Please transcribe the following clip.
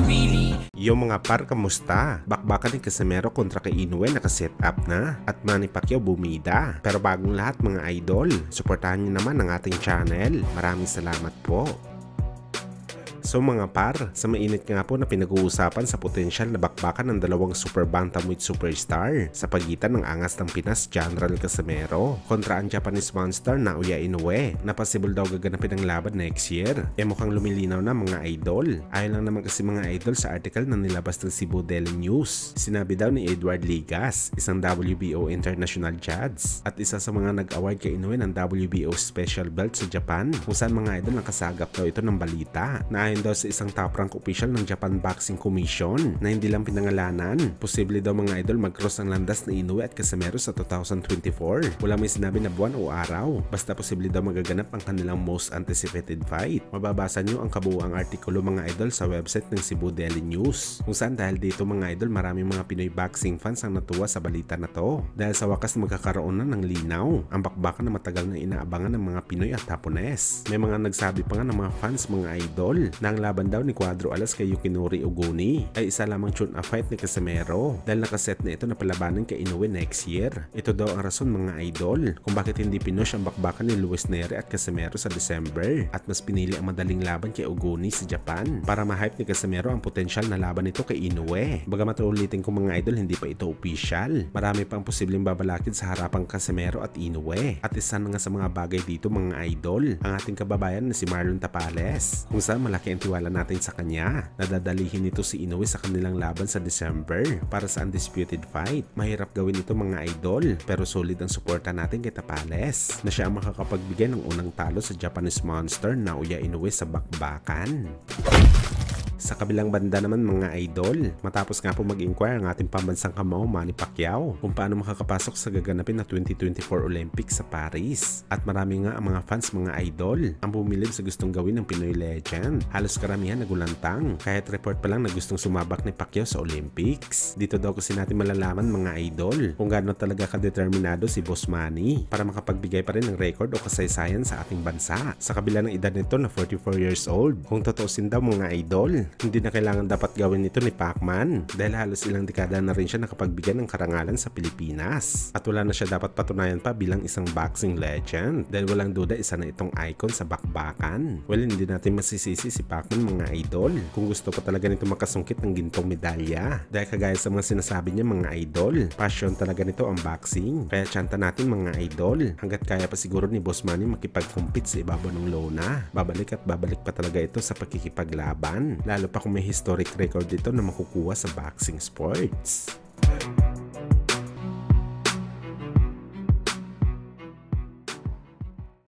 really. Yung mga par, kamusta? Bakbakan ni Casimero kontra kay Inoue nakaset up na at Manny Pacquiao bumida. Pero bagong lahat mga idol, suportahan niyo naman ang ating channel. Maraming salamat po. So mga par, sa mainit nga po na pinag-uusapan sa potensyal na bakbakan ng dalawang super bantamweight superstar sa pagitan ng angas ng Pinas General Casimero kontra ang Japanese monster Naoya Inoue na possible daw gaganapin ang laban next year. Mukhang lumilinaw na mga idol. Ayon lang naman kasi mga idol sa article na nilabas ng Cebu Daily News. Sinabi daw ni Edward Ligas, isang WBO international judge at isa sa mga nag-award kay Inoue ng WBO special belt sa Japan, kung saan mga idol nakasagap daw ito ng balita na ayon daw sa isang top rank official ng Japan Boxing Commission na hindi lang pinangalanan, posible daw mga idol mag-cross ang landas na Inoue at Casimero sa 2024. Wala may sinabi na buwan o araw, basta posible daw magaganap ang kanilang most anticipated fight. Mababasa nyo ang kabuuang artikulo mga idol sa website ng Cebu Daily News, kung saan dahil dito mga idol maraming mga Pinoy boxing fans ang natuwa sa balita na to dahil sa wakas magkakaroon na ng linaw ang bakbakan na matagal na inaabangan ng mga Pinoy at Hapones. May mga nagsabi pa nga ng mga fans mga idol na ang laban daw ni Cuadro Alas kay Yukinori Oguni ay isa lamang tune-up fight ni Casimero dahil nakaset na ito na palabanan kay Inoue next year. Ito daw ang rason mga idol kung bakit hindi pinush ang bakbakan ni Luis Neri at Casimero sa December at mas pinili ang madaling laban kay Oguni sa Japan para ma-hype ni Casimero ang potensyal na laban nito kay Inoue. Bagamat ulitin ko mga idol, hindi pa ito official. Marami pang posibleng babalakid sa harapang Casimero at Inoue at isa na nga sa mga bagay dito mga idol ang ating kababayan na si Marlon Tapales, kung saan malaki ang tiwala natin sa kanya. Nadadalihin nito si Inoue sa kanilang laban sa December para sa undisputed fight. Mahirap gawin ito mga idol, pero solid ang suporta natin kay Tapales na siya ang makakapagbigay ng unang talo sa Japanese monster Naoya Inoue sa bakbakan. Sa kabilang banda naman mga idol, matapos nga po mag-inquire ang ating pambansang kamao Manny Pacquiao kung paano makakapasok sa gaganapin na 2024 Olympics sa Paris. At marami nga ang mga fans mga idol ang bumilib sa gustong gawin ng Pinoy legend. Halos karamihan nagulantang kahit report pa lang na gustong sumabak ni Pacquiao sa Olympics. Dito daw kasi natin malalaman mga idol kung gaano talaga kadeterminado si Boss Manny para makapagbigay pa rin ng record o kasaysayan sa ating bansa sa kabila ng edad nito na 44 years old. Kung totoosin daw mga idol, hindi na kailangan dapat gawin ito ni Pacman dahil halos ilang dekada na rin siya nakapagbigay ng karangalan sa Pilipinas at wala na siya dapat patunayan pa bilang isang boxing legend dahil walang duda isa na itong icon sa bakbakan. Well, hindi natin masisisi si Pacman mga idol kung gusto pa talaga nito makasungkit ng gintong medalya dahil kagaya sa mga sinasabi niya mga idol, passion talaga nito ang boxing. Kaya tiyanta natin mga idol, hanggat kaya pa siguro ni Boss Manny makipag-compete sa ibabaw ng lona, babalik at babalik pa talaga ito sa pagkikipaglaban, lalo pa kung may historic record dito na makukuha sa boxing sports.